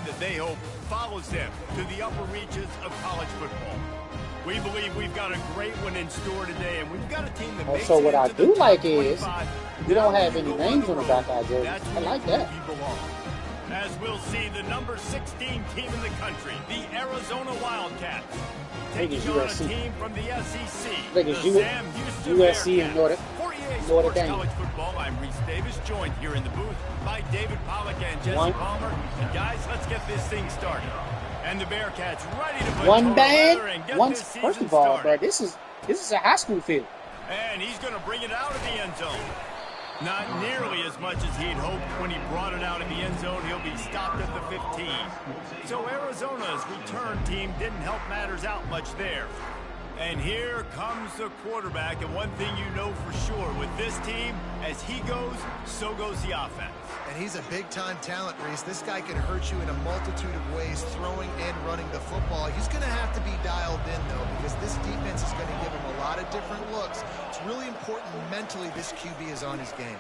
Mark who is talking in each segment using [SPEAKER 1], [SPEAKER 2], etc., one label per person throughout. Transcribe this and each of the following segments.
[SPEAKER 1] squad that they hope follows them to the upper reaches of college football. We believe we've got a great one in store today, and we've got a team that makes
[SPEAKER 2] so what I do like is we don't have any names on the back of our jersey. I like that.
[SPEAKER 1] As we'll see, the number 16 team in the country, the Arizona Wildcats, taking on a team from the SEC, the Sam Houston
[SPEAKER 2] USC and Notre Dame.
[SPEAKER 1] College football. I'm Reese Davis, joined here in the booth by David Pollack and Jesse Palmer. And guys, let's get this thing started. And the Bearcats ready to put
[SPEAKER 2] one band,
[SPEAKER 1] and get
[SPEAKER 2] one.
[SPEAKER 1] This season
[SPEAKER 2] First of all,
[SPEAKER 1] started.
[SPEAKER 2] bro, this is a high school field.
[SPEAKER 1] And he's going to bring it out of the end zone. Not nearly as much as he'd hoped when he brought it out of the end zone. He'll be stopped at the 15. So Arizona's return team didn't help matters out much there. And here comes the quarterback. And one thing you know for sure with this team, as he goes, so goes the offense.
[SPEAKER 3] And he's a big-time talent, Reese. This guy can hurt you in a multitude of ways, throwing and running the football. He's going to have to be dialed in, though, because this defense is going to give him a lot of different looks. It's really important mentally this QB is on his game.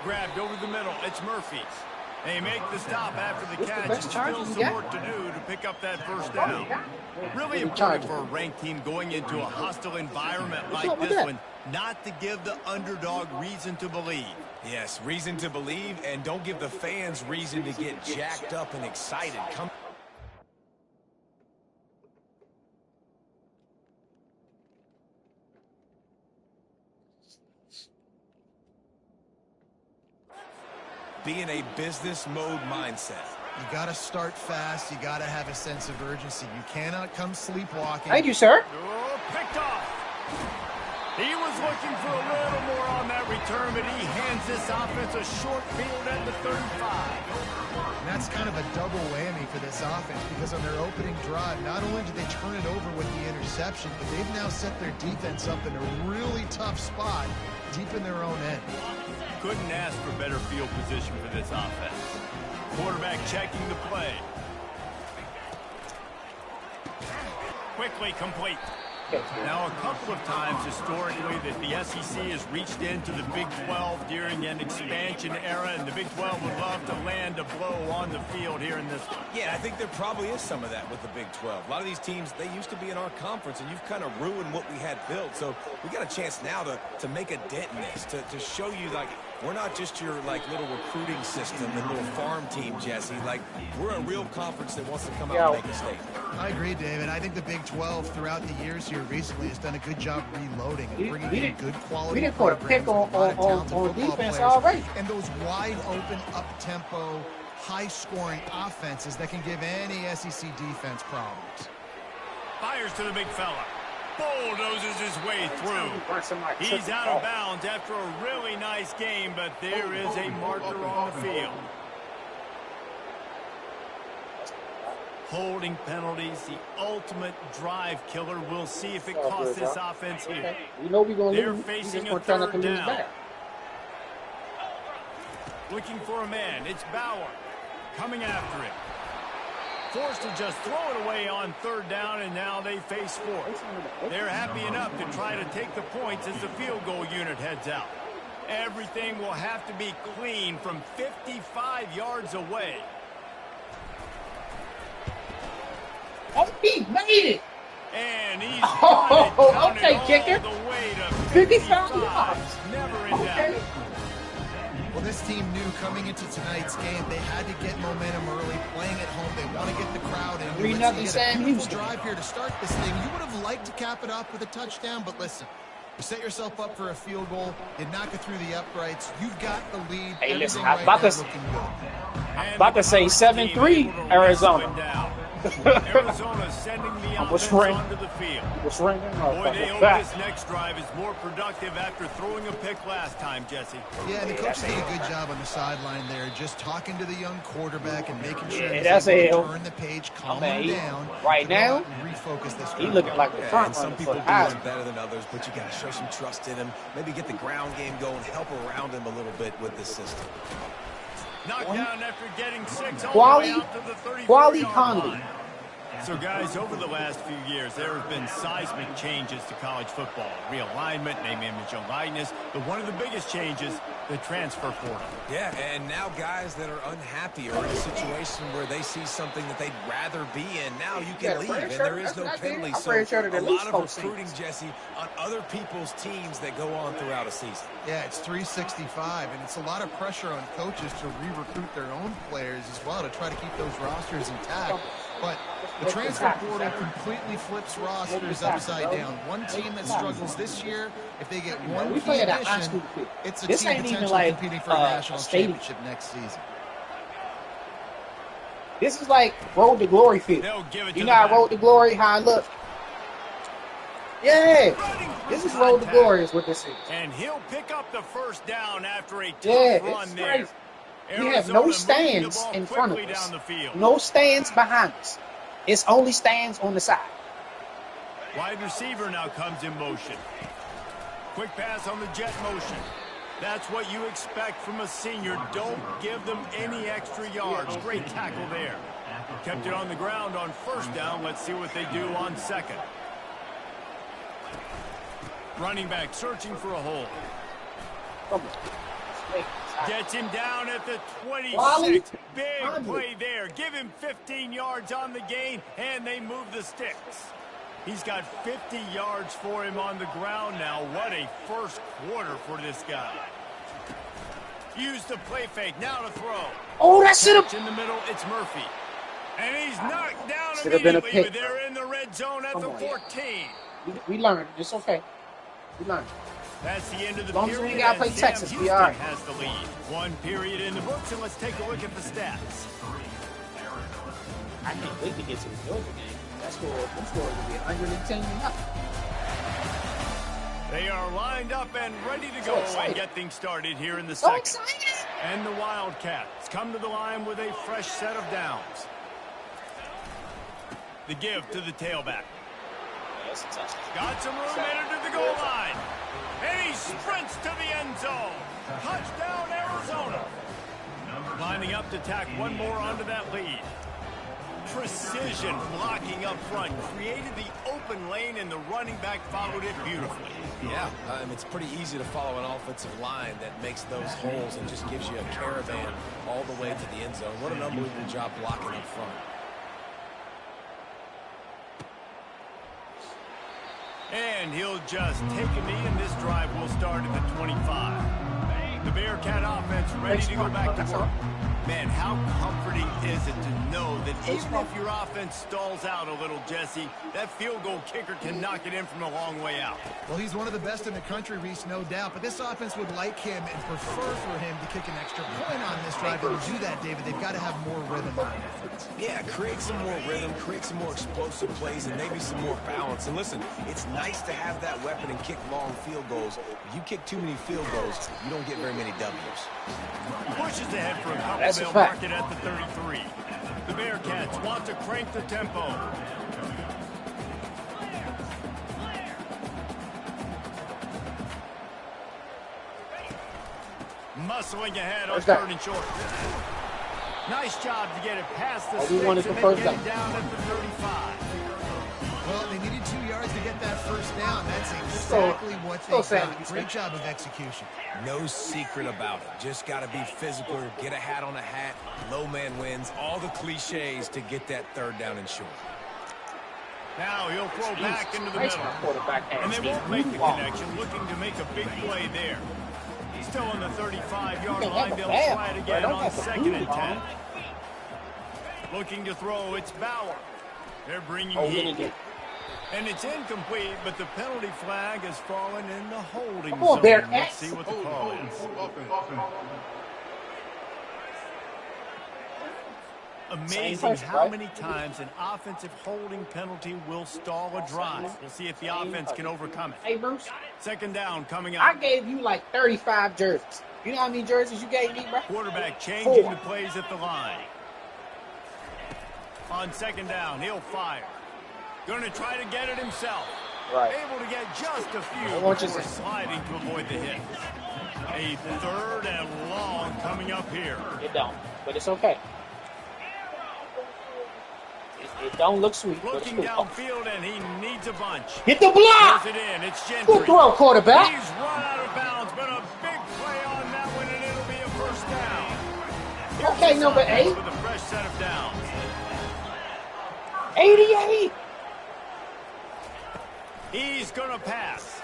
[SPEAKER 1] Grabbed over the middle. It's Murphy. They make the stop after the catch, and still some work to do to pick up that first down. Really important for a ranked team going into a hostile environment like this one, not to give the underdog reason to believe.
[SPEAKER 4] Yes, reason to believe, and don't give the fans reason to get jacked up and excited. Be in a business mode mindset.
[SPEAKER 3] You got to start fast. You got to have a sense of urgency. You cannot come sleepwalking.
[SPEAKER 2] Thank you, sir.
[SPEAKER 1] Oh, picked off. He was looking for a little more on that return, but he hands this offense a short field at the 35.
[SPEAKER 3] And that's kind of a double whammy for this offense, because on their opening drive, not only did they turn it over with the interception, but they've now set their defense up in a really tough spot deep in their own end.
[SPEAKER 1] Couldn't ask for better field position for this offense. Quarterback checking the play. Quickly complete. Now, a couple of times historically that the SEC has reached into the Big 12 during an expansion era, and the Big 12 would love to land a blow on the field here in this one.
[SPEAKER 4] Yeah, I think there probably is some of that with the Big 12. A lot of these teams, they used to be in our conference, and you've kind of ruined what we had built. So we got a chance now to make a dent in this, to show you, like, we're not just your, like, little recruiting system and little farm team, Jesse. Like, we're a real conference that wants to come out and make a statement.
[SPEAKER 3] I agree, David. I think the Big 12 throughout the years here recently has done a good job reloading and bringing in good quality.
[SPEAKER 2] We didn't put a pick on defense already.
[SPEAKER 3] And those wide open, up-tempo, high-scoring offenses that can give any SEC defense problems.
[SPEAKER 1] Fires to the big fella. Bulldozes his way through. He's out of bounds after a really nice game, but there is a marker on the field. Holding penalties, the ultimate drive killer. We'll see if it costs this offense here.
[SPEAKER 2] We know we're going to
[SPEAKER 1] lose. They're facing a third down. Looking for a man. It's Bauer coming after it. Forced to just throw it away on third down, and now they face fourth. They're happy enough to try to take the points as the field goal unit heads out. Everything will have to be clean from 55 yards away.
[SPEAKER 2] Oh, he made it!
[SPEAKER 1] And he's
[SPEAKER 2] okay, kicker. 55 yards.
[SPEAKER 1] Never in doubt.
[SPEAKER 3] Well, this team knew coming into tonight's game they had to get momentum early, playing at home. They want to get the crowd in.
[SPEAKER 2] 3-0 Sam Houston.
[SPEAKER 3] Drive here to start this thing. You would have liked to cap it off with a touchdown, but listen, you set yourself up for a field goal. You knock it through the uprights. You've got the lead.
[SPEAKER 2] Hey, listen,
[SPEAKER 3] I'm
[SPEAKER 2] about to say 7-3 Arizona.
[SPEAKER 1] Arizona sending the offense onto the field. Boy, they hope this next drive is more productive after throwing a pick last time, Jesse.
[SPEAKER 3] Yeah, and the coach did a good job on the sideline there, just talking to the young quarterback and making sure he's able to turn the page, calm him down.
[SPEAKER 2] Right now,
[SPEAKER 3] refocus this.
[SPEAKER 2] He looking like the front
[SPEAKER 4] some
[SPEAKER 2] runner
[SPEAKER 4] people
[SPEAKER 2] for
[SPEAKER 4] do
[SPEAKER 2] Heisman.
[SPEAKER 4] it better than others, but you got to show some trust in him. Maybe get the ground game going, help around him a little bit with the system.
[SPEAKER 1] Knocked down after getting 6
[SPEAKER 2] Quality
[SPEAKER 1] Conley.
[SPEAKER 2] Conley.
[SPEAKER 1] So, guys, over the last few years, there have been seismic changes to college football. Realignment, name, image, and likeness. But one of the biggest changes the transfer portal.
[SPEAKER 4] Yeah, and now guys that are unhappy or in a situation where they see something that they'd rather be in, now you can leave, and there is no penalty. So a lot of recruiting, Jesse, on other people's teams that go on throughout a season.
[SPEAKER 3] Yeah, it's 365, and it's a lot of pressure on coaches to re-recruit their own players as well to try to keep those rosters intact. But the transfer portal completely flips rosters upside down. One team that struggles this year, if they get one key addition, it's a team potentially competing for a national championship next season.
[SPEAKER 2] This is like Road to Glory field. You know how Road to Glory, how I look? Yeah. This is Road to Glory is what this is.
[SPEAKER 1] And he'll pick up the first down after a tough run there.
[SPEAKER 2] We have no stands in front of us. No stands behind us. It's only stands on the side.
[SPEAKER 1] Wide receiver now comes in motion. Quick pass on the jet motion. That's what you expect from a senior. Don't give them any extra yards. Great tackle there. Kept it on the ground on first down. Let's see what they do on second. Running back searching for a hole. Gets him down at the 26. Big play there. Give him 15 yards on the gain, and they move the sticks. He's got 50 yards for him on the ground now. What a first quarter for this guy. Use the play fake. Now to throw.
[SPEAKER 2] Oh, that should have.
[SPEAKER 1] In the middle, it's Murphy. And he's knocked down immediately, but they're in the red zone at the 14.
[SPEAKER 2] We learned. It's okay. We learned.
[SPEAKER 1] That's the end of the period.
[SPEAKER 2] As long as we ain't got to play Texas, we all right.
[SPEAKER 1] Has the lead. One period in the books, and let's take a look at the stats.
[SPEAKER 2] I can't wait to get to the Georgia game. That score will be 110 to nothing.
[SPEAKER 1] They are lined up and ready to go and get things started here in the second. And the Wildcats come to the line with a fresh set of downs. The give to the tailback. Got some room headed to the goal line. And he sprints to the end zone. Touchdown, Arizona. Lining up to tack one more onto that lead. Precision blocking up front. Created the open lane, and the running back followed it beautifully.
[SPEAKER 4] Yeah, it's pretty easy to follow an offensive line that makes those holes and just gives you a caravan all the way to the end zone. What an unbelievable job blocking up front.
[SPEAKER 1] And he'll just take a knee, and this drive will start at the 25. The Bearcat offense ready to go back to work. Man, how comforting is it to know that even if your offense stalls out a little, Jesse, that field goal kicker can knock it in from a long way out.
[SPEAKER 3] Well, he's one of the best in the country, Reese, no doubt. But this offense would like him and prefer for him to kick an extra point on this drive. And to do that, David, they've got to have more rhythm on offense.
[SPEAKER 4] Yeah, create some more rhythm, create some more explosive plays, and maybe some more balance. And listen, it's nice to have that weapon and kick long field goals. If you kick too many field goals, you don't get very many W's.
[SPEAKER 1] Pushes ahead for a couple. They'll mark it at the 33. The Bearcats want to crank the tempo. Muscling ahead on third and short. Nice job to get it past the sticks and then get it down at the 35.
[SPEAKER 3] Well, they needed 2 yards to get that first down. That's exactly what they got. Great job of execution.
[SPEAKER 4] No secret about it. Just got to be physical, get a hat on a hat, low man wins, all the cliches to get that third down and short.
[SPEAKER 1] Now he'll throw back into the middle. And they won't make the connection, looking to make a big play there. Still on the 35-yard line. They'll try it again on second and 10. Looking to throw, it's Bauer. They're bringing heat. And it's incomplete, but the penalty flag has fallen in the holding zone. Let's see what the call is. Amazing how many times an offensive holding penalty will stall a drive. We'll see if the offense can overcome it.
[SPEAKER 2] Hey, Bruce.
[SPEAKER 1] Second down coming up.
[SPEAKER 2] I gave you like 35 jerseys. You know how many jerseys you gave me, bro?
[SPEAKER 1] Quarterback changing the plays at the line. On second down, he'll fire. Going to try to get it himself.
[SPEAKER 2] Right.
[SPEAKER 1] Able to get just a few before sliding to avoid the hit. A third and long coming up here.
[SPEAKER 2] It don't, but it's okay. It don't look sweet.
[SPEAKER 1] Looking downfield, and he needs a bunch.
[SPEAKER 2] Hit the block!
[SPEAKER 1] Throws it in. It's Gentry.
[SPEAKER 2] Good throw, quarterback.
[SPEAKER 1] He's run out of bounds, but a big play on that one. first down.
[SPEAKER 2] Okay, number 8.
[SPEAKER 1] With a fresh set of downs.
[SPEAKER 2] 88.
[SPEAKER 1] He's going to pass.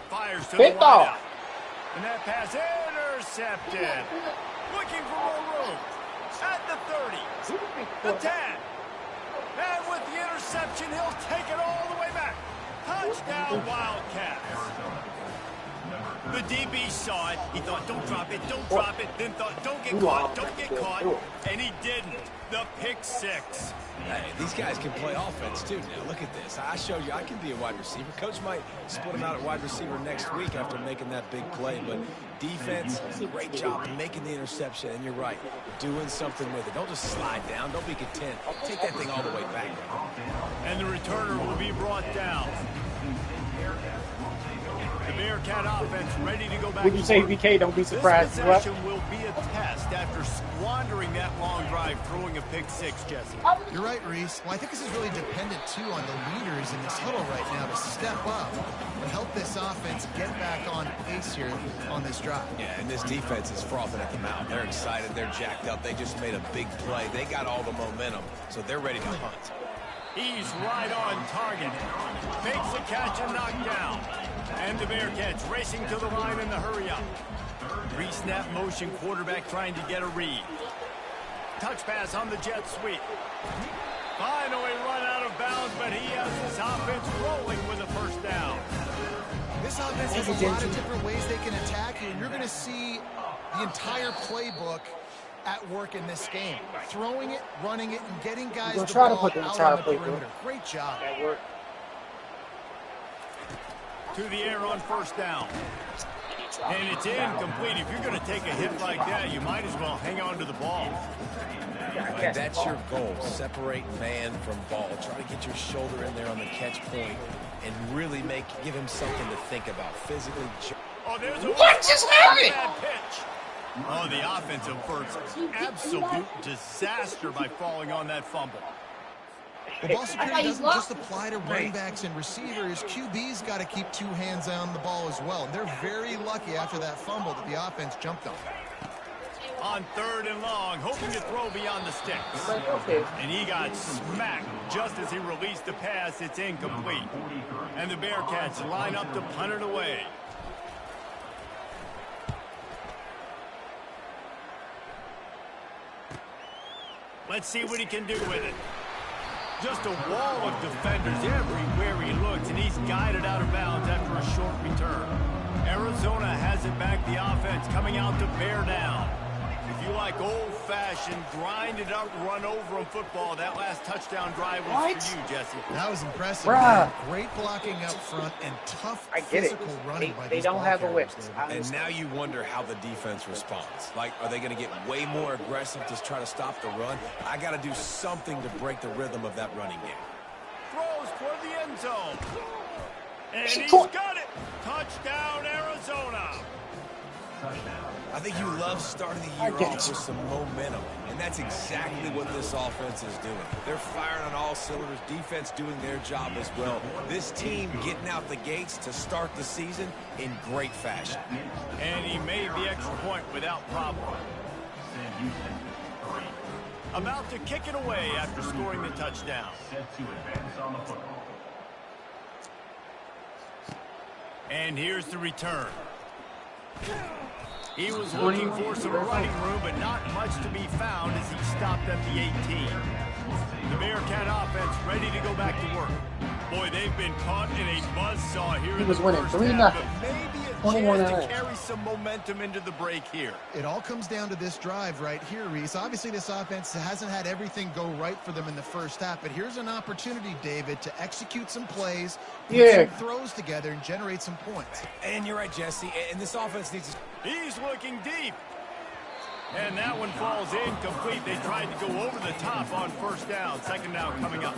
[SPEAKER 1] Fires to
[SPEAKER 2] Picked
[SPEAKER 1] the
[SPEAKER 2] off.
[SPEAKER 1] wideout. And that pass intercepted. Looking for more room. At the 30. The 10. And with the interception, he'll take it all the way back. Touchdown, Wildcats. The DB saw it. He thought, don't drop it, don't drop it. Then thought, don't get caught, don't get caught. And he didn't. The pick 6.
[SPEAKER 4] Hey, these guys can play offense, too. Now, look at this. I showed you I can be a wide receiver. Coach might split him out at wide receiver next week after making that big play. But defense, great job making the interception. And you're right, doing something with it. Don't just slide down. Don't be content. Take that thing all the way back.
[SPEAKER 1] And the returner will be brought down. The Bearcat offense ready to go back.
[SPEAKER 2] Would you say, VK, don't be surprised?
[SPEAKER 1] This possession will be a test after squandering that long drive, throwing a pick 6, Jesse.
[SPEAKER 3] You're right, Reese. Well, I think this is really dependent, too, on the leaders in this huddle right now to step up and help this offense get back on pace here on this drive.
[SPEAKER 4] Yeah, and this defense is frothing at the mouth. They're excited. They're jacked up. They just made a big play. They got all the momentum, so they're ready to hunt.
[SPEAKER 1] He's right on target. Makes the catch and knocked down. And the Bearcats racing to the line in the hurry-up. Re-snap motion, quarterback trying to get a read. Touch pass on the jet sweep. Finally run out of bounds, but he has his offense rolling with a first down.
[SPEAKER 3] This offense has a lot of different ways they can attack you, and you're going to see the entire playbook at work in this game. Throwing it, running it, and getting guys the
[SPEAKER 2] try to
[SPEAKER 3] ball
[SPEAKER 2] put the
[SPEAKER 3] out
[SPEAKER 2] entire
[SPEAKER 3] on the
[SPEAKER 2] playbook.
[SPEAKER 3] perimeter. Great job.
[SPEAKER 2] That work.
[SPEAKER 1] To the air on first down. And it's incomplete. If you're going to take a hit like that, you might as well hang on to the ball.
[SPEAKER 4] And that's your goal. Separate man from ball. Try to get your shoulder in there on the catch point and really give him something to think about. Physically.
[SPEAKER 1] Oh, there's a
[SPEAKER 2] What just happened?
[SPEAKER 1] bad pitch. Oh, the offensive first. Absolute disaster by falling on that fumble.
[SPEAKER 3] Well, ball security doesn't just apply to running backs and receivers. QB's got to keep 2 hands on the ball as well. And they're very lucky after that fumble that the offense jumped on.
[SPEAKER 1] On 3rd and long, hoping to throw beyond the sticks. And he got smacked just as he released the pass. It's incomplete. And the Bearcats line up to punt it away. Let's see what he can do with it. Just a wall of defenders everywhere he looks, and he's guided out of bounds after a short return. Arizona has it back, the offense coming out to bear down. If you like old-fashioned, grind-it-up, run-over-'em football, that last touchdown drive was for you, Jesse.
[SPEAKER 3] That was impressive.
[SPEAKER 2] Bruh.
[SPEAKER 3] Great blocking up front and tough
[SPEAKER 2] I get it.
[SPEAKER 3] physical running by
[SPEAKER 2] They
[SPEAKER 3] these
[SPEAKER 2] don't
[SPEAKER 3] ball
[SPEAKER 2] have a whip.
[SPEAKER 3] carriers.
[SPEAKER 4] And now you wonder how the defense responds. Like, are they going to get way more aggressive to try to stop the run? I got to do something to break the rhythm of that running game.
[SPEAKER 1] Throws for the end zone. And he's
[SPEAKER 2] caught.
[SPEAKER 1] got it. Touchdown, Arizona.
[SPEAKER 4] I think you love starting the year off with some momentum, and that's exactly what this offense is doing. They're firing on all cylinders, defense doing their job as well. This team getting out the gates to start the season in great fashion.
[SPEAKER 1] And he made the extra point without problem. About to kick it away after scoring the touchdown. And here's the return. He was looking for some running room, but not much to be found as he stopped at the 18. The Bearcat offense ready to go back to work. Boy, they've been caught in a buzzsaw here.
[SPEAKER 2] He
[SPEAKER 1] in
[SPEAKER 2] was
[SPEAKER 1] the
[SPEAKER 2] winning
[SPEAKER 1] first
[SPEAKER 2] 3-0.
[SPEAKER 1] half, but maybe a
[SPEAKER 2] 21
[SPEAKER 1] chance to
[SPEAKER 2] hours.
[SPEAKER 1] carry some momentum into the break here.
[SPEAKER 3] It all comes down to this drive right here, Reese. Obviously, this offense hasn't had everything go right for them in the first half, but here's an opportunity, David, to execute some plays, put some throws together, and generate some points.
[SPEAKER 4] And you're right, Jesse, and this offense needs to...
[SPEAKER 1] He's looking deep. And that one falls incomplete. They tried to go over the top on first down. Second down coming up.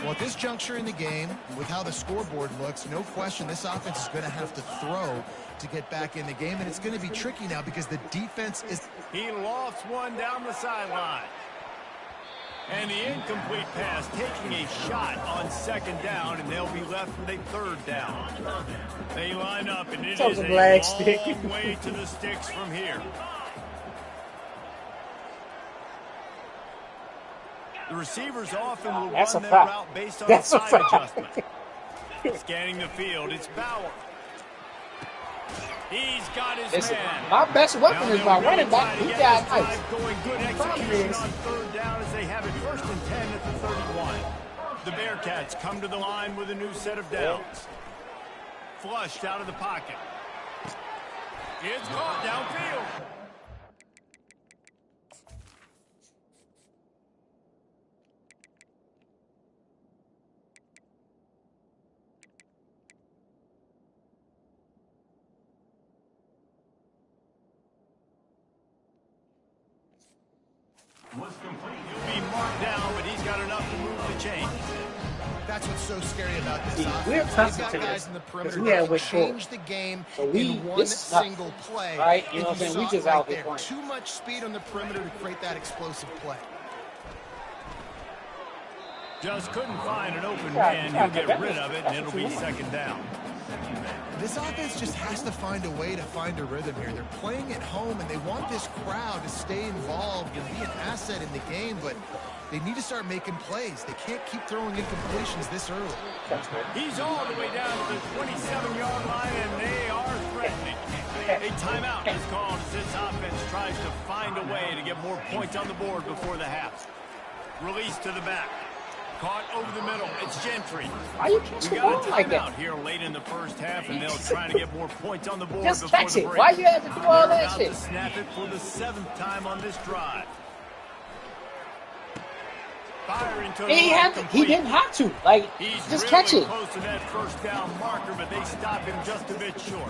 [SPEAKER 3] Well, at this juncture in the game, with how the scoreboard looks, no question this offense is going to have to throw to get back in the game, and it's going to be tricky now because the defense is...
[SPEAKER 1] He lofts one down the sideline. And the incomplete pass taking a shot on second down, and they'll be left with a third down. They line up, and it is a long way to the sticks from here. The receivers often will
[SPEAKER 2] That's
[SPEAKER 1] run
[SPEAKER 2] a
[SPEAKER 1] their
[SPEAKER 2] fact.
[SPEAKER 1] route based on
[SPEAKER 2] That's
[SPEAKER 1] a
[SPEAKER 2] a
[SPEAKER 1] side
[SPEAKER 2] fact.
[SPEAKER 1] adjustment. Scanning the field, it's Bauer. He's got his
[SPEAKER 2] Listen,
[SPEAKER 1] man.
[SPEAKER 2] my best weapon
[SPEAKER 1] Now
[SPEAKER 2] is
[SPEAKER 1] they'll
[SPEAKER 2] my
[SPEAKER 1] really
[SPEAKER 2] running
[SPEAKER 1] try
[SPEAKER 2] back.
[SPEAKER 1] to
[SPEAKER 2] He
[SPEAKER 1] get
[SPEAKER 2] got
[SPEAKER 1] this
[SPEAKER 2] nice.
[SPEAKER 1] drive going. Good
[SPEAKER 2] Problem
[SPEAKER 1] execution
[SPEAKER 2] is-
[SPEAKER 1] on third down as they have it 1st and 10 at the 31. The Bearcats come to the line with a new set of downs. Flushed out of the pocket. It's caught downfield. Was complete. He'll be marked down, but he's got enough to move the chain.
[SPEAKER 3] That's what's so scary about this
[SPEAKER 2] See,
[SPEAKER 3] offense.
[SPEAKER 2] we're
[SPEAKER 3] They've got
[SPEAKER 2] concentrated
[SPEAKER 3] guys in the perimeter
[SPEAKER 2] because we had
[SPEAKER 3] that
[SPEAKER 2] Wick
[SPEAKER 3] can
[SPEAKER 2] Ford.
[SPEAKER 3] change the game
[SPEAKER 2] So we-
[SPEAKER 3] in one
[SPEAKER 2] this is nothing,
[SPEAKER 3] single play.
[SPEAKER 2] right? You know
[SPEAKER 3] And
[SPEAKER 2] what I'm saying? We
[SPEAKER 3] saw
[SPEAKER 2] just
[SPEAKER 3] it right
[SPEAKER 2] out here
[SPEAKER 3] there.
[SPEAKER 2] playing.
[SPEAKER 3] Too much speed on the perimeter to create that explosive play.
[SPEAKER 1] Just couldn't find an open
[SPEAKER 2] Yeah,
[SPEAKER 1] man.
[SPEAKER 2] yeah,
[SPEAKER 1] He'll get
[SPEAKER 2] that
[SPEAKER 1] rid
[SPEAKER 2] was-
[SPEAKER 1] of it, and
[SPEAKER 2] that's
[SPEAKER 1] it'll
[SPEAKER 2] what you
[SPEAKER 1] be
[SPEAKER 2] want.
[SPEAKER 1] 2nd down.
[SPEAKER 3] This offense just has to find a way to find a rhythm here. They're playing at home, and they want this crowd to stay involved and be an asset in the game, but they need to start making plays. They can't keep throwing incompletions this early.
[SPEAKER 1] He's all the way down to the 27-yard line, and they are threatening. A timeout is called as this offense tries to find a way to get more points on the board before the half. Release to the back. Caught over the middle. It's Gentry.
[SPEAKER 2] Why you catch
[SPEAKER 1] We
[SPEAKER 2] the
[SPEAKER 1] got a
[SPEAKER 2] ball like
[SPEAKER 1] timeout
[SPEAKER 2] that?
[SPEAKER 1] here late in the first half, and they'll try to get more points on the board
[SPEAKER 2] Just
[SPEAKER 1] before
[SPEAKER 2] catch
[SPEAKER 1] the
[SPEAKER 2] it.
[SPEAKER 1] break.
[SPEAKER 2] Why you have to do all
[SPEAKER 1] They're
[SPEAKER 2] that
[SPEAKER 1] about
[SPEAKER 2] shit?
[SPEAKER 1] to snap it for the 7th time on this drive. Fire into
[SPEAKER 2] He
[SPEAKER 1] the
[SPEAKER 2] ain't
[SPEAKER 1] right,
[SPEAKER 2] have to, he
[SPEAKER 1] complete.
[SPEAKER 2] didn't have to. Like,
[SPEAKER 1] He's
[SPEAKER 2] just
[SPEAKER 1] really
[SPEAKER 2] catch it.
[SPEAKER 1] close to that 1st down marker, but they stop him just a bit short.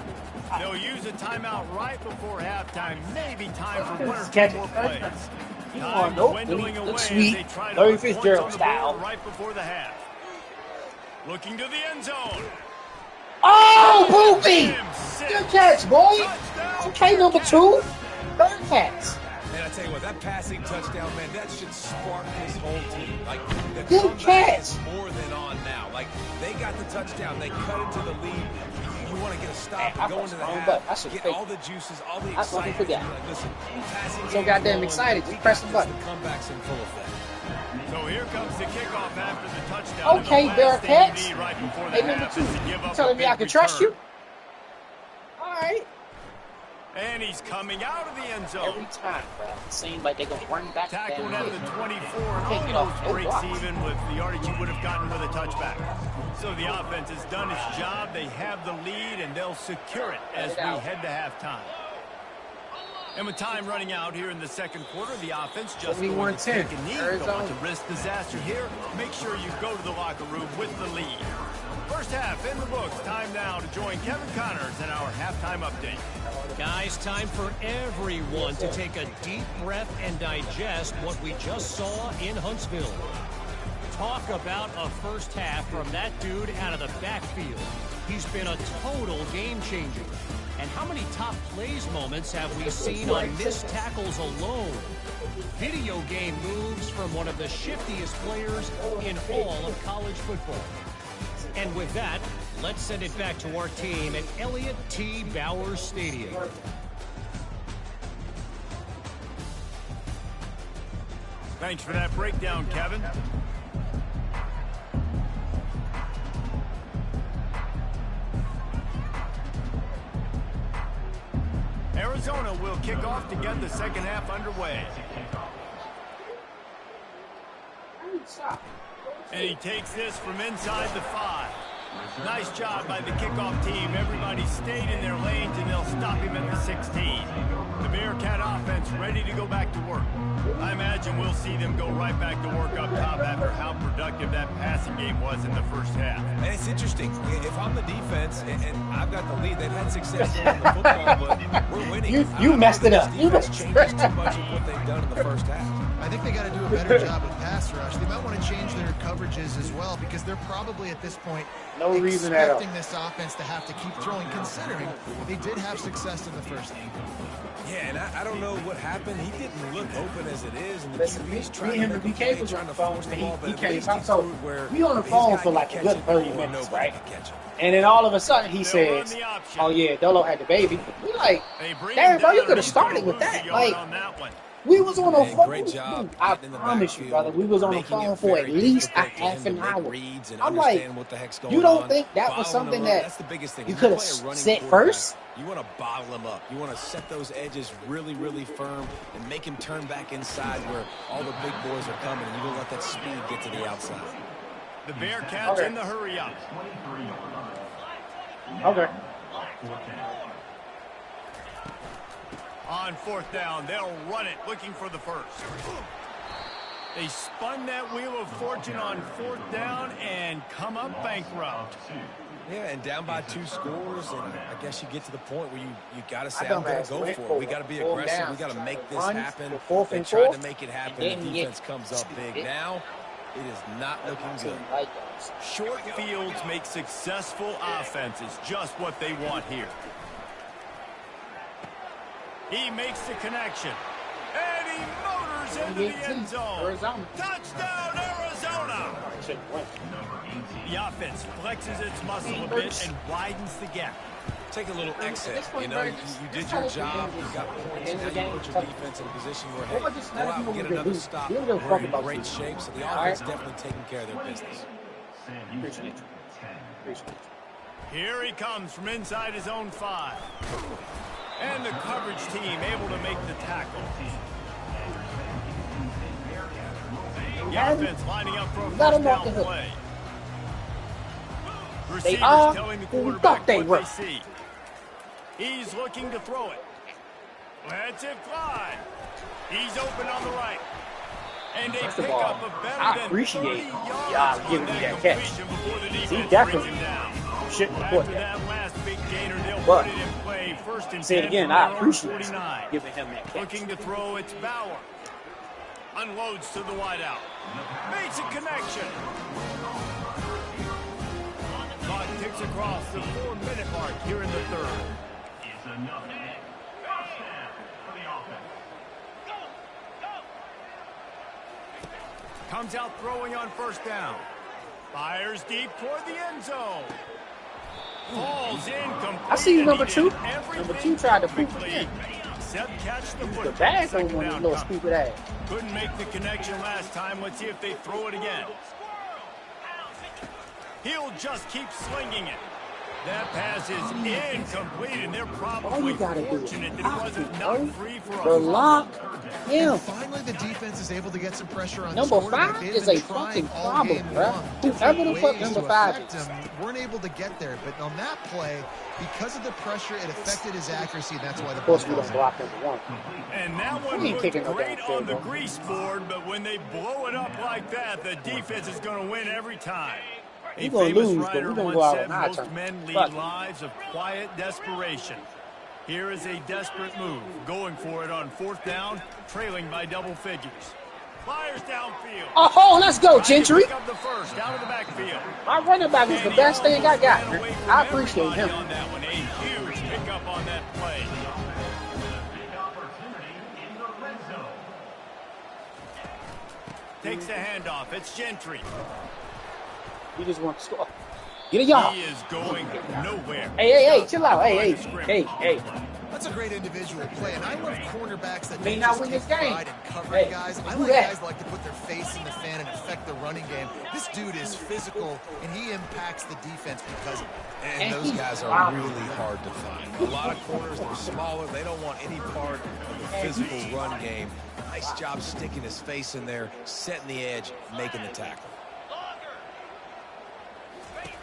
[SPEAKER 1] They'll use a timeout right before halftime. Maybe time for one or
[SPEAKER 2] Just catch
[SPEAKER 1] two more
[SPEAKER 2] it.
[SPEAKER 1] plays.
[SPEAKER 2] You
[SPEAKER 1] Time
[SPEAKER 2] want to know?
[SPEAKER 1] dwindling away
[SPEAKER 2] Look
[SPEAKER 1] as
[SPEAKER 2] sweet.
[SPEAKER 1] they try to
[SPEAKER 2] Larry
[SPEAKER 1] put points
[SPEAKER 2] Fitzgerald
[SPEAKER 1] on the
[SPEAKER 2] style.
[SPEAKER 1] board right before the half. Looking to the end zone.
[SPEAKER 2] Oh, Boopy!
[SPEAKER 1] Him,
[SPEAKER 2] Good catch, boy.
[SPEAKER 1] Touchdown,
[SPEAKER 2] Okay, number
[SPEAKER 1] Bearcats.
[SPEAKER 2] 2. Bearcats.
[SPEAKER 4] And I tell you what, that passing touchdown, man, that should spark this whole team. Like, the
[SPEAKER 2] Good
[SPEAKER 4] comeback
[SPEAKER 2] catch.
[SPEAKER 4] is more than on now. Like, they got the touchdown. They cut into the lead. You want to get a stop
[SPEAKER 2] Man, I
[SPEAKER 4] and go
[SPEAKER 2] was
[SPEAKER 4] into the
[SPEAKER 2] wrong,
[SPEAKER 4] half,
[SPEAKER 2] but I should
[SPEAKER 4] get
[SPEAKER 2] fake
[SPEAKER 4] all the juices, all the
[SPEAKER 2] I fucking
[SPEAKER 4] excitement.
[SPEAKER 2] forgot.
[SPEAKER 4] Like, listen, passing
[SPEAKER 2] So
[SPEAKER 4] game's
[SPEAKER 2] goddamn
[SPEAKER 4] rolling.
[SPEAKER 2] excited, just
[SPEAKER 4] We
[SPEAKER 2] press
[SPEAKER 4] got
[SPEAKER 2] the
[SPEAKER 4] this,
[SPEAKER 2] button.
[SPEAKER 4] The comeback's in full effect.
[SPEAKER 1] So here comes the kickoff after the touchdown. And
[SPEAKER 2] Okay,
[SPEAKER 1] the last thing
[SPEAKER 2] Bearcats.
[SPEAKER 1] you need right before the
[SPEAKER 2] Hey, number
[SPEAKER 1] half
[SPEAKER 2] 2.
[SPEAKER 1] is to give
[SPEAKER 2] You
[SPEAKER 1] up
[SPEAKER 2] telling
[SPEAKER 1] a
[SPEAKER 2] me I
[SPEAKER 1] big
[SPEAKER 2] can trust
[SPEAKER 1] return.
[SPEAKER 2] you? All right.
[SPEAKER 1] And he's coming out of the end zone.
[SPEAKER 2] Every time, bro. It seems like they're going to run back the
[SPEAKER 1] Tackled
[SPEAKER 2] damn
[SPEAKER 1] at the
[SPEAKER 2] field.
[SPEAKER 1] 24
[SPEAKER 2] Can't
[SPEAKER 1] and
[SPEAKER 2] get
[SPEAKER 1] almost
[SPEAKER 2] off no
[SPEAKER 1] breaks
[SPEAKER 2] blocks.
[SPEAKER 1] even with the yardage you would have gotten with a touchback. So the offense has done its job. They have the lead, and they'll secure it as we head to halftime. And with time running out here in the 2nd quarter, the offense just going to
[SPEAKER 2] 21-10.
[SPEAKER 1] take a knee.
[SPEAKER 2] Arizona.
[SPEAKER 1] Don't want to risk disaster here. Make sure you go to the locker room with the lead. First half in the books. Time now to join Kevin Connors in our halftime update.
[SPEAKER 5] Guys, time for everyone to take a deep breath and digest what we just saw in Huntsville. Talk about a first half from that dude out of the backfield. He's been a total game changer. And how many top plays moments have we seen on missed tackles alone? Video game moves from one of the shiftiest players in all of college football. And with that, let's send it back to our team at Elliott T. Bowers Stadium.
[SPEAKER 1] Thanks for that breakdown, Kevin. Arizona will kick off to get the 2nd half underway. And he takes this from inside the 5. Nice job by the kickoff team. Everybody stayed in their lanes, and they'll stop him at the 16. The Bearcat offense ready to go back to work. I imagine we'll see them go right back to work up top after how productive that passing game was in the first half.
[SPEAKER 4] And it's interesting. If I'm the defense and I've got the lead, they've had success throwing the football, but we're winning.
[SPEAKER 2] You messed it up.
[SPEAKER 4] You messed changes too much of what they've done in the first half.
[SPEAKER 3] I think they got to do a better job with pass rush. They might want to change their coverages as well because they're probably at this point
[SPEAKER 2] No reason at all.
[SPEAKER 3] expecting this offense to have to keep throwing, considering they did have success in the first game.
[SPEAKER 4] Yeah, and I don't know what happened. He didn't look open as it is, and the
[SPEAKER 2] Listen,
[SPEAKER 4] QB's
[SPEAKER 2] me
[SPEAKER 4] trying
[SPEAKER 2] and him
[SPEAKER 4] to
[SPEAKER 2] and
[SPEAKER 4] make a
[SPEAKER 2] BK
[SPEAKER 4] play,
[SPEAKER 2] was
[SPEAKER 4] trying
[SPEAKER 2] on
[SPEAKER 4] to
[SPEAKER 2] the phone,
[SPEAKER 4] force
[SPEAKER 2] and
[SPEAKER 4] the ball, but
[SPEAKER 2] he
[SPEAKER 4] at
[SPEAKER 2] came
[SPEAKER 4] least
[SPEAKER 2] up.
[SPEAKER 4] he
[SPEAKER 2] So
[SPEAKER 4] threw it where
[SPEAKER 2] we on the
[SPEAKER 4] his
[SPEAKER 2] phone
[SPEAKER 4] guy
[SPEAKER 2] for
[SPEAKER 4] could
[SPEAKER 2] like a
[SPEAKER 4] catch
[SPEAKER 2] good
[SPEAKER 4] it
[SPEAKER 2] 30
[SPEAKER 4] or
[SPEAKER 2] minutes,
[SPEAKER 4] nobody
[SPEAKER 2] right?
[SPEAKER 4] could catch it.
[SPEAKER 2] And then all of a sudden he
[SPEAKER 1] They'll run
[SPEAKER 2] says,
[SPEAKER 1] the option.
[SPEAKER 2] "Oh yeah, Dolo had the baby." We like,
[SPEAKER 1] They bring
[SPEAKER 2] damn,
[SPEAKER 1] him
[SPEAKER 2] bro, you
[SPEAKER 1] down,
[SPEAKER 2] could have
[SPEAKER 1] he's gonna
[SPEAKER 2] started with
[SPEAKER 1] lose a
[SPEAKER 2] that.
[SPEAKER 1] yard
[SPEAKER 2] Like,
[SPEAKER 1] on that one.
[SPEAKER 2] We was on the phone.
[SPEAKER 4] Great job.
[SPEAKER 2] I promise you, brother. We was on the phone for at least a half an hour. I'm like, you don't think that was something that you could have said first?
[SPEAKER 4] You want to bottle him up. You want to set those edges really, really firm and make him turn back inside where all the big boys are coming, and you don't let that speed get to the outside.
[SPEAKER 1] The Bearcats in the hurry up.
[SPEAKER 2] Okay.
[SPEAKER 1] On 4th down, they'll run it, looking for the first. They spun that wheel of fortune on 4th down and come up bankrupt.
[SPEAKER 4] Yeah, and down by 2 scores, and I guess you get to the point where you got to say, I'm going to go for it. We got to be aggressive. We got to make this happen. They tried to make it happen. The defense comes up big. Now, it is not looking good.
[SPEAKER 1] Short fields make successful offenses just what they want here. He makes the connection. And he motors into the end zone. Touchdown, Arizona! The offense flexes its muscle a bit and widens the gap.
[SPEAKER 4] Take a little exit. You know, you did your job. You got points. Now you put your defense in a position where, hey, go out and get another stop. We're in great shape, so the offense definitely taking care of their business.
[SPEAKER 2] Appreciate you.
[SPEAKER 1] Here he comes from inside his own 5. And the coverage team able to make the tackle. The offense lining up for a first down play. Receivers telling the quarterback what they see. He's looking to throw it. Lets it fly. He's open on the right. And they pick up a better than 30 yards
[SPEAKER 2] giving me that catch. He definitely shouldn't have put that. But say it again, I appreciate giving him that catch.
[SPEAKER 1] Looking to throw, it's Bauer. Unloads to the wideout. Makes a connection. Clock ticks across the 4-minute mark here in the 3rd. Comes out throwing on 1st down. Fires deep toward the end zone. Falls incomplete.
[SPEAKER 2] I see number 2. Number 2 tried to poop again.
[SPEAKER 1] Catch the
[SPEAKER 2] The bag on one of these little stupid ass.
[SPEAKER 1] Couldn't make the connection last time. Let's see if they throw it again. He'll just keep slinging it. That pass is incomplete, and they're probably fortunate that it wasn't knocked free for a
[SPEAKER 2] block. Yeah.
[SPEAKER 3] Finally, the defense is able to get some pressure on
[SPEAKER 2] number 5 is a fucking problem, bro. Whoever the fuck number 5 is.
[SPEAKER 3] Weren't able to get there, but on that play, because of the pressure, it affected his accuracy, and that's why the
[SPEAKER 2] Of course, we don't block number 1.
[SPEAKER 1] And that one looked great on the grease board, but when they blow it up like that, the defense is going to win every time. A famous writer once said most men lead lives of quiet desperation. Here is a desperate move, going for it on 4th down, trailing by double figures. Fires downfield.
[SPEAKER 2] Oh, let's go, Gentry.
[SPEAKER 1] Pick up the first out of the backfield.
[SPEAKER 2] My running back is the best thing I got. I appreciate him.
[SPEAKER 1] On that one, a huge pickup on that play. Takes the handoff. It's Gentry.
[SPEAKER 2] He just wants to score. Get a yard.
[SPEAKER 1] He is going nowhere.
[SPEAKER 2] Hey, chill out. Hey.
[SPEAKER 3] That's a great individual play, and I love cornerbacks that
[SPEAKER 2] may not win this game.
[SPEAKER 3] And covering guys. I like guys that like to put their face in the fan and affect the running game. This dude is physical, and he impacts the defense because of it.
[SPEAKER 4] And those guys are really hard to find. A lot of corners, they're smaller. They don't want any part of the physical run game. Nice job sticking his face in there, setting the edge, making the tackle.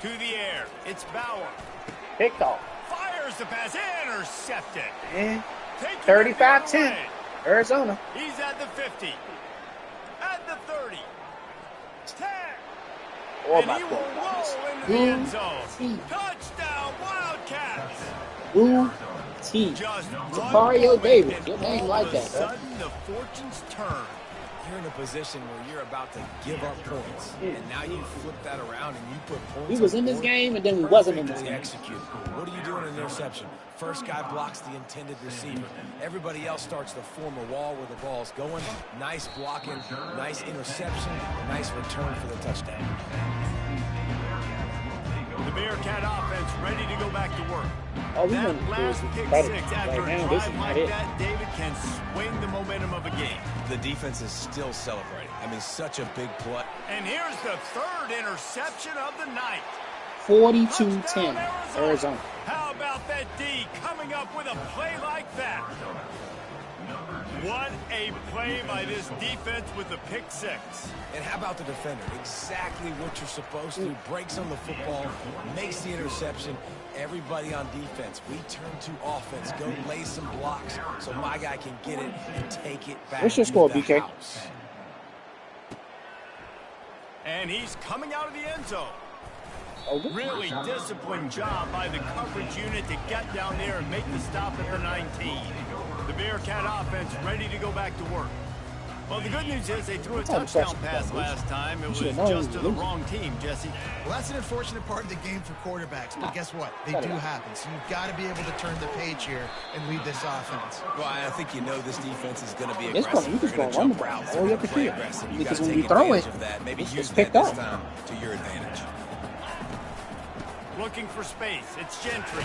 [SPEAKER 1] To the air. It's Bauer.
[SPEAKER 2] Picked off.
[SPEAKER 1] Fires the pass. Intercepted.
[SPEAKER 2] 35-10. Arizona.
[SPEAKER 1] He's at the 50. At the 30. 10.
[SPEAKER 2] Oh,
[SPEAKER 1] and he will roll into the end zone. Touchdown, Wildcats.
[SPEAKER 2] Mario Davis. Your name like that, bro.
[SPEAKER 1] Sudden, the fortunes turn.
[SPEAKER 4] You're in a position where you're about to give up points, and now you flip that around and you put points.
[SPEAKER 2] He was in this game, and then he wasn't in this game.
[SPEAKER 4] Execute. What do you do in an interception? First guy blocks the intended receiver. Everybody else starts to form a wall where the ball's going. Nice blocking, nice interception, nice return for the touchdown.
[SPEAKER 1] The Bearcat offense ready to go back to work.
[SPEAKER 2] Oh, we
[SPEAKER 1] That
[SPEAKER 2] want
[SPEAKER 1] last
[SPEAKER 2] to
[SPEAKER 1] pick
[SPEAKER 2] better.
[SPEAKER 1] six after
[SPEAKER 2] Right
[SPEAKER 1] a
[SPEAKER 2] now, this is
[SPEAKER 1] drive
[SPEAKER 2] not
[SPEAKER 1] like
[SPEAKER 2] it.
[SPEAKER 1] that, David, can swing the momentum of a game.
[SPEAKER 4] The defense is still celebrating. I mean, such a big play.
[SPEAKER 1] And here's the third interception of the night.
[SPEAKER 2] 42-10, Arizona.
[SPEAKER 1] How about that D coming up with a play like that? What a play by this defense with the pick six.
[SPEAKER 4] And how about the defender? Exactly what you're supposed to. Breaks on the football, makes the interception. Everybody on defense, we turn to offense. Go lay some blocks so my guy can get it and take it back.
[SPEAKER 2] What's your score, BK?
[SPEAKER 4] House.
[SPEAKER 1] And he's coming out of the end zone.
[SPEAKER 2] Oh,
[SPEAKER 1] Really disciplined job by the coverage unit to get down there and make the stop at the 19. The Bearcat offense ready to go back to work. Well, the good news is they threw a touchdown pass last time. It was just to the wrong team, Jesse.
[SPEAKER 3] Well, that's an unfortunate part of the game for quarterbacks, but guess what? They do happen. So you've got to be able to turn the page here and lead this offense.
[SPEAKER 4] Well, I think you know this defense is going to be
[SPEAKER 2] This
[SPEAKER 4] aggressive.
[SPEAKER 2] one, you just
[SPEAKER 4] They're
[SPEAKER 2] gonna
[SPEAKER 4] gonna
[SPEAKER 2] run the
[SPEAKER 4] jump
[SPEAKER 2] ball
[SPEAKER 4] routes.
[SPEAKER 2] all the way up the
[SPEAKER 4] Play
[SPEAKER 2] field.
[SPEAKER 4] aggressive. You
[SPEAKER 2] Because
[SPEAKER 4] gotta
[SPEAKER 2] when
[SPEAKER 4] take
[SPEAKER 2] you throw
[SPEAKER 4] advantage
[SPEAKER 2] it,
[SPEAKER 4] of that. Maybe
[SPEAKER 2] it's
[SPEAKER 4] use
[SPEAKER 2] picked
[SPEAKER 4] that this
[SPEAKER 2] up.
[SPEAKER 4] time to your advantage.
[SPEAKER 1] Looking for space. It's Gentry.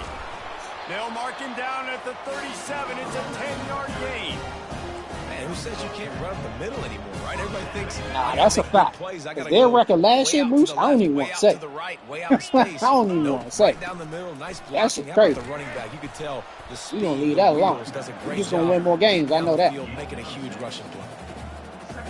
[SPEAKER 1] They'll mark him down at the 37. It's a 10-yard gain.
[SPEAKER 4] Man, who says you can't run up the middle anymore, right? Everybody thinks,
[SPEAKER 2] Nah, that's a fact. Because their record last year, Bruce, I don't even want to say. I don't even want to say.
[SPEAKER 4] Right down the middle, nice
[SPEAKER 2] That's
[SPEAKER 4] blocking. How
[SPEAKER 2] crazy.
[SPEAKER 4] about the running back? You could tell the speed.
[SPEAKER 2] We gonna leave that alone.
[SPEAKER 4] Does a
[SPEAKER 2] We
[SPEAKER 4] great
[SPEAKER 2] just gonna
[SPEAKER 4] job
[SPEAKER 2] win more games. I know that.
[SPEAKER 4] downfield, making a huge rushing play.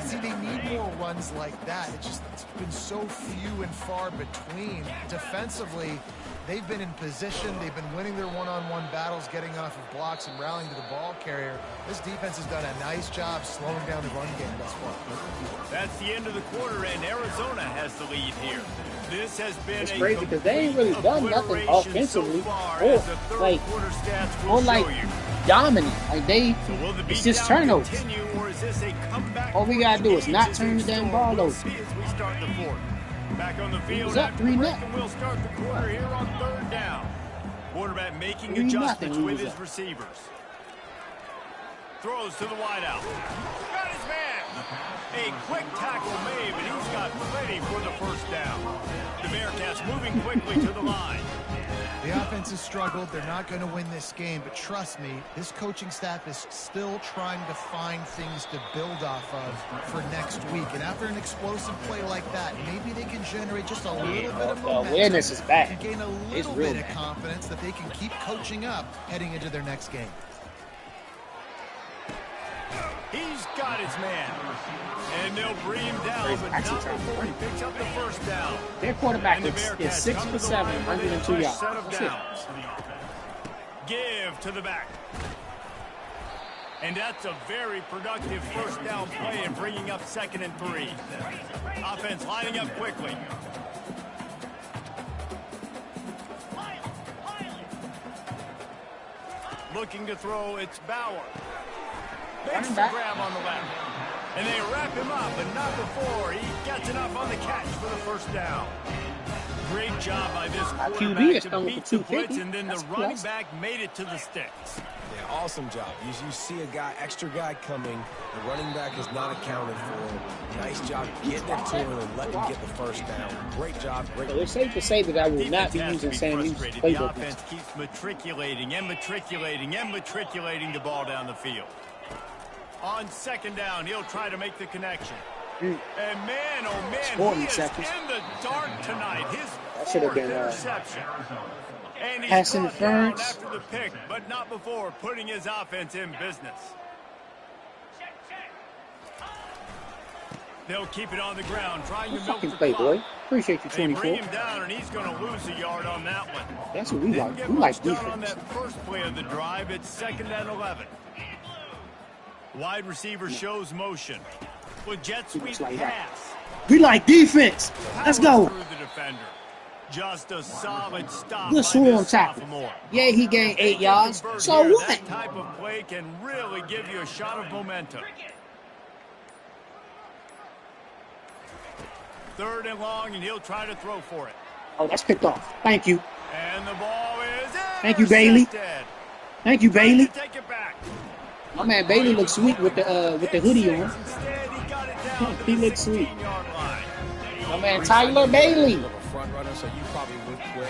[SPEAKER 3] See, they need more runs like that. It's been so few and far between. Defensively, they've been in position. They've been winning their one-on-one battles, getting off of blocks and rallying to the ball carrier. This defense has done a nice job slowing down the run game thus far.
[SPEAKER 1] That's the end of the quarter, and Arizona has the lead here. This has been
[SPEAKER 2] It's crazy because they ain't really done nothing
[SPEAKER 1] obliteration
[SPEAKER 2] offensively
[SPEAKER 1] so far,
[SPEAKER 2] or
[SPEAKER 1] as the third
[SPEAKER 2] like
[SPEAKER 1] quarter stats will
[SPEAKER 2] or like
[SPEAKER 1] show you.
[SPEAKER 2] dominant. Like they,
[SPEAKER 1] So will the
[SPEAKER 2] it's just
[SPEAKER 1] beatdown
[SPEAKER 2] turnovers.
[SPEAKER 1] continue, or is this a comeback?
[SPEAKER 2] All we gotta do is not
[SPEAKER 1] As
[SPEAKER 2] turn the
[SPEAKER 1] in
[SPEAKER 2] damn
[SPEAKER 1] store?
[SPEAKER 2] ball
[SPEAKER 1] We'll
[SPEAKER 2] over.
[SPEAKER 1] see as we start the fourth. Back on the field
[SPEAKER 2] was up
[SPEAKER 1] after the
[SPEAKER 2] 3-0.
[SPEAKER 1] break, and we'll start the quarter here on third down. Quarterback making
[SPEAKER 2] 3-0
[SPEAKER 1] adjustments
[SPEAKER 2] we
[SPEAKER 1] with
[SPEAKER 2] was
[SPEAKER 1] his
[SPEAKER 2] up.
[SPEAKER 1] receivers. Throws to the wideout. Got his man. A quick tackle made, but he's got plenty for the first down. The Bearcats moving quickly to the line.
[SPEAKER 3] The offense has struggled. They're not going to win this game, but trust me, this coaching staff is still trying to find things to build off of for next week. And after an explosive play like that, maybe they can generate just a little bit of
[SPEAKER 2] The
[SPEAKER 3] momentum
[SPEAKER 2] awareness is bad.
[SPEAKER 3] and gain a
[SPEAKER 2] It's
[SPEAKER 3] little
[SPEAKER 2] real
[SPEAKER 3] bit of
[SPEAKER 2] bad.
[SPEAKER 3] confidence that they can keep coaching up heading into their next game.
[SPEAKER 1] He's got his man. And they'll bring him down,
[SPEAKER 2] Crazy.
[SPEAKER 1] but
[SPEAKER 2] Actually
[SPEAKER 1] not
[SPEAKER 2] trying to
[SPEAKER 1] before he
[SPEAKER 2] run.
[SPEAKER 1] picks up the first down.
[SPEAKER 2] Their quarterback
[SPEAKER 1] And the
[SPEAKER 2] is
[SPEAKER 1] Bearcats
[SPEAKER 2] 6
[SPEAKER 1] come
[SPEAKER 2] for
[SPEAKER 1] to the
[SPEAKER 2] 7,
[SPEAKER 1] line with a
[SPEAKER 2] 102
[SPEAKER 1] fresh
[SPEAKER 2] yards.
[SPEAKER 1] set of
[SPEAKER 2] That's it.
[SPEAKER 1] downs. Give to the back. And that's a very productive first down play and bringing up 2nd and 3. Offense lining up quickly. Looking to throw, it's Bauer. Makes
[SPEAKER 2] Running
[SPEAKER 1] the
[SPEAKER 2] back.
[SPEAKER 1] grab on the left. And they wrap him up, but not before he gets enough on the catch for the first down. Great job by this
[SPEAKER 2] QB
[SPEAKER 1] quarterback
[SPEAKER 2] is
[SPEAKER 1] to
[SPEAKER 2] coming
[SPEAKER 1] beat
[SPEAKER 2] for
[SPEAKER 1] the blitz,
[SPEAKER 2] 250.
[SPEAKER 1] and then
[SPEAKER 2] That's
[SPEAKER 1] the running
[SPEAKER 2] plus.
[SPEAKER 1] back made it to the sticks.
[SPEAKER 4] Yeah, awesome job. You see a guy, extra guy coming. The running back is not accounted for. Nice job getting it to him and letting him get the first down. Great job. Great.
[SPEAKER 2] So it's safe to say that I will not be
[SPEAKER 1] Defense has to
[SPEAKER 2] using Sam Houston's
[SPEAKER 1] frustrated. The
[SPEAKER 2] playbook.
[SPEAKER 1] offense keeps matriculating and matriculating and matriculating the ball down the field. On 2nd down, he'll try to make the connection. And man, oh man,
[SPEAKER 2] Scoring
[SPEAKER 1] he is
[SPEAKER 2] seconds.
[SPEAKER 1] in the dark tonight. His
[SPEAKER 2] That should have
[SPEAKER 1] 4th
[SPEAKER 2] been,
[SPEAKER 1] interception. And he's
[SPEAKER 2] pass
[SPEAKER 1] brought down
[SPEAKER 2] interference.
[SPEAKER 1] after the pick, but not before putting his offense in business. They'll keep it on the ground, trying
[SPEAKER 2] Good
[SPEAKER 1] to milk
[SPEAKER 2] fucking
[SPEAKER 1] the
[SPEAKER 2] play,
[SPEAKER 1] clock.
[SPEAKER 2] boy. Appreciate you,
[SPEAKER 1] They bring
[SPEAKER 2] 24.
[SPEAKER 1] him down, and he's going to lose a yard on that one.
[SPEAKER 2] That's what we
[SPEAKER 1] Didn't
[SPEAKER 2] like.
[SPEAKER 1] get
[SPEAKER 2] We
[SPEAKER 1] much
[SPEAKER 2] like
[SPEAKER 1] done on
[SPEAKER 2] defense.
[SPEAKER 1] that first play of the drive. It's 2nd and 11. Wide receiver shows motion. With jet sweep
[SPEAKER 2] Looks like that.
[SPEAKER 1] pass.
[SPEAKER 2] We like defense. Let's
[SPEAKER 1] Powers
[SPEAKER 2] go.
[SPEAKER 1] through the defender. Just a solid stop
[SPEAKER 2] Good
[SPEAKER 1] by
[SPEAKER 2] swarm
[SPEAKER 1] this
[SPEAKER 2] tackle.
[SPEAKER 1] sophomore.
[SPEAKER 2] Yeah, he gained 8 yards.
[SPEAKER 1] Convert
[SPEAKER 2] So
[SPEAKER 1] here.
[SPEAKER 2] what?
[SPEAKER 1] That type of play can really give you a shot of momentum. 3rd and long, and he'll try to throw for it.
[SPEAKER 2] Oh, that's picked off. Thank you.
[SPEAKER 1] And the ball is
[SPEAKER 2] Thank you, Bailey.
[SPEAKER 1] intercepted.
[SPEAKER 2] Thank you,
[SPEAKER 1] Trying
[SPEAKER 2] Bailey.
[SPEAKER 1] to take it back.
[SPEAKER 2] My man Bailey looks sweet with the hoodie on.
[SPEAKER 1] Instead, he got it down to
[SPEAKER 2] He
[SPEAKER 1] the
[SPEAKER 2] looks sweet.
[SPEAKER 1] 16-yard line.
[SPEAKER 2] My man Tyler Bailey.
[SPEAKER 4] front runner, so you probably would quit.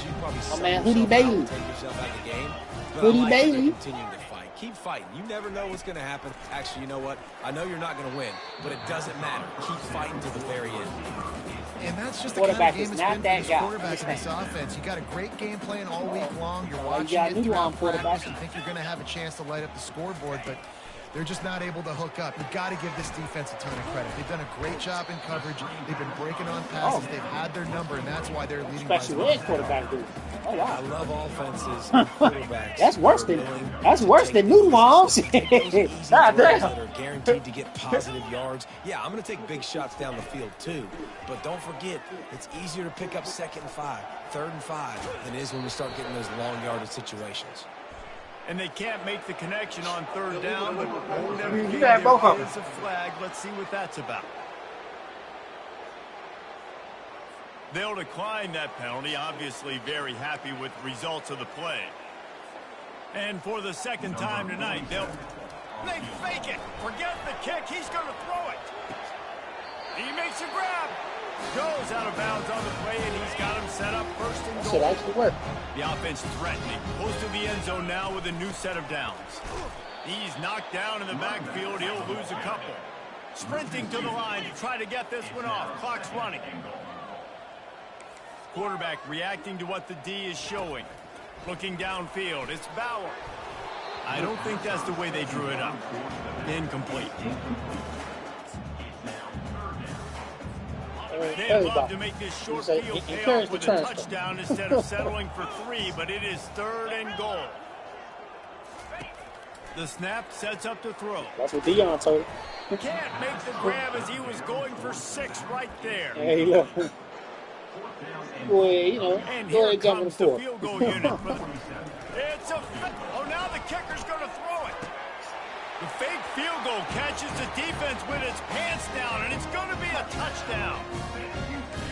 [SPEAKER 4] You probably
[SPEAKER 2] oh man, Hoodie Bailey.
[SPEAKER 4] Take yourself out of the game. But
[SPEAKER 2] Hoodie
[SPEAKER 4] I like
[SPEAKER 2] Bailey.
[SPEAKER 4] Continuing to fight. Keep fighting. You never know what's going to happen. Actually, you know what? I know you're not going to win, but it doesn't matter. Keep fighting to the very end.
[SPEAKER 3] And that's just the kind of game it's been for this quarterback in this offense. You got a great game plan all week long. You're watching it throughout practice. You think you're going to have a chance to light up the scoreboard, but they're just not able to hook up. You've got to give this defense a ton of credit. They've done a great job in coverage. They've been breaking on passes. They've had their number, and that's why they're leading by
[SPEAKER 2] Especially with quarterback dude. Oh, wow.
[SPEAKER 4] I love offenses and quarterbacks.
[SPEAKER 2] That's worse than noodle moms. God damn.
[SPEAKER 4] That are guaranteed to get positive yards. Yeah, I'm going to take big shots down the field too. But don't forget, it's easier to pick up 2nd and 5, 3rd and 5 than it is when we start getting those long yardage situations.
[SPEAKER 1] And they can't make the connection on 3rd down, but whenever
[SPEAKER 2] You
[SPEAKER 1] there
[SPEAKER 2] got both of them.
[SPEAKER 1] is a flag, let's see what that's about. They'll decline that penalty, obviously very happy with the results of the play. And for the 2nd time tonight, they fake it. Forget the kick. He's going to throw it. He makes a grab. Goes out of bounds on the play, and he's got him set up 1st and goal.
[SPEAKER 2] Should actually work.
[SPEAKER 1] The offense threatening. Close to the end zone now with a new set of downs. He's knocked down in the backfield. He'll lose a couple. Sprinting to the line to try to get this one off. Clock's running. Quarterback reacting to what the D is showing. Looking downfield. It's Bauer. I don't think that's the way they drew it up. Incomplete. They'd love to make this short field pay off with a touchdown instead of settling for 3, but it is 3rd and goal. The snap sets up to throw.
[SPEAKER 2] That's what Deion told him.
[SPEAKER 1] Can't make the grab as he was going for 6 right there.
[SPEAKER 2] Hey, look. Boy, you know,
[SPEAKER 1] And
[SPEAKER 2] go
[SPEAKER 1] here
[SPEAKER 2] ahead, jump in the
[SPEAKER 1] comes the
[SPEAKER 2] fourth.
[SPEAKER 1] field goal unit. It's a... Oh, now the kicker's going to throw it. The fake field goal catches the defense with its pants down, and it's going to be a touchdown.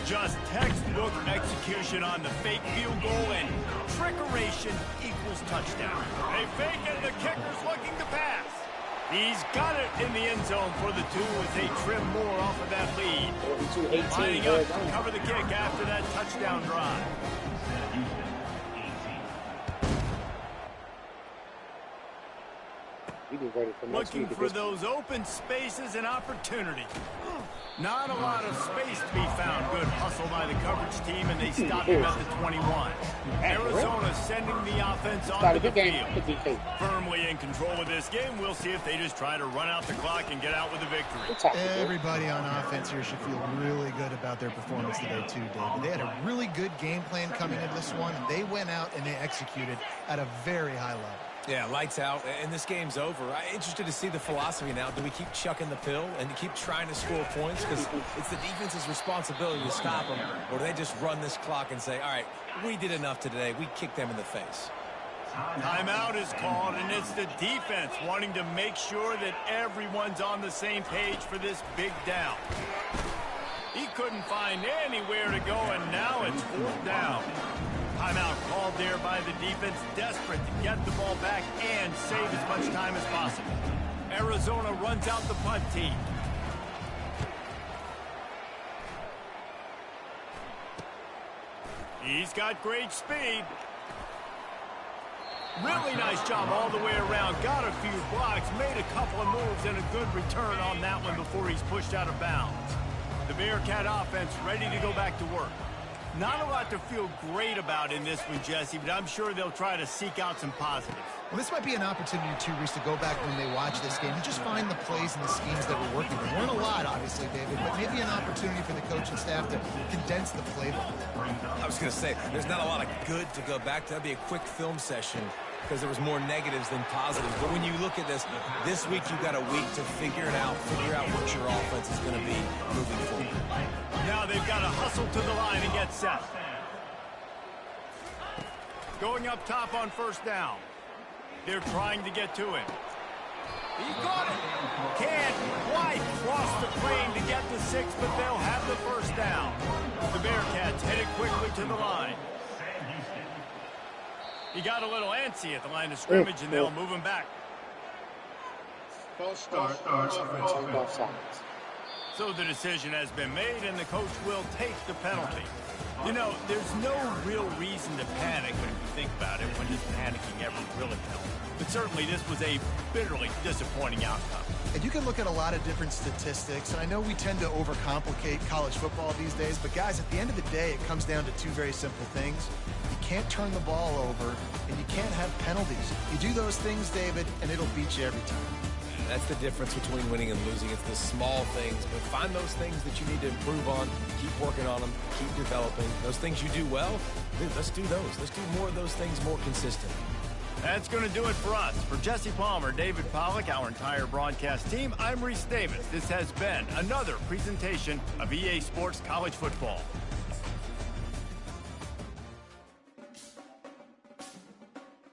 [SPEAKER 1] Just textbook execution on the fake field goal, and trickeration equals touchdown. They fake it, the kicker's looking to pass. He's got it in the end zone for the 2 as they trim more off of that lead.
[SPEAKER 2] 42-18.
[SPEAKER 1] Lining up to cover the kick after that touchdown drive. Looking for those open spaces and opportunity. Not a lot of space to be found. Good hustle by the coverage team, and they stop him at the 21. Arizona sending the offense onto the field. Firmly in control of this game. We'll see if they just try to run out the clock and get out with a victory.
[SPEAKER 3] Everybody on offense here should feel really good about their performance today too, David. They had a really good game plan coming into this one, and they went out and they executed at a very high level.
[SPEAKER 4] Yeah, lights out, and this game's over. I'm interested to see the philosophy now. Do we keep chucking the pill and keep trying to score points? Because it's the defense's responsibility to stop them. Or do they just run this clock and say, all right, we did enough today. We kicked them in the face.
[SPEAKER 1] Timeout is called, and it's the defense wanting to make sure that everyone's on the same page for this big down. He couldn't find anywhere to go, and now it's 4th down. Timeout called there by the defense, desperate to get the ball back and save as much time as possible. Arizona runs out the punt team. He's got great speed. Really nice job all the way around. Got a few blocks, made a couple of moves, and a good return on that one before he's pushed out of bounds. The Bearcat offense ready to go back to work. Not a lot to feel great about in this one, Jesse, but I'm sure they'll try to seek out some positives.
[SPEAKER 3] Well, this might be an opportunity, too, Reese, to go back when they watch this game and just find the plays and the schemes that were working. There weren't a lot, obviously, David, but maybe an opportunity for the coaching staff to condense the playbook.
[SPEAKER 4] I was going to say, there's not a lot of good to go back to. That'd be a quick film session because there was more negatives than positives. But when you look at this week you've got a week to figure it out, figure out what your offense is going to be moving forward.
[SPEAKER 1] Now they've got to hustle to the line and get set. Going up top on 1st down. They're trying to get to him. He got it. Can't quite cross the plane to get to 6, but they'll have the 1st down. The Bearcats headed quickly to the line. He got a little antsy at the line of scrimmage, and they'll move him back.
[SPEAKER 2] False start.
[SPEAKER 1] So the decision has been made, and the coach will take the penalty. You know, there's no real reason to panic when you think about it, when does panicking ever really help? But certainly this was a bitterly disappointing outcome.
[SPEAKER 3] And you can look at a lot of different statistics, and I know we tend to overcomplicate college football these days, but guys, at the end of the day, it comes down to two very simple things. You can't turn the ball over, and you can't have penalties. You do those things, David, and it'll beat you every time.
[SPEAKER 4] That's the difference between winning and losing. It's the small things, but find those things that you need to improve on, keep working on them, keep developing. Those things you do well, dude, let's do those. Let's do more of those things more consistently.
[SPEAKER 1] That's going to do it for us. For Jesse Palmer, David Pollack, our entire broadcast team, I'm Reese Davis. This has been another presentation of EA Sports College Football.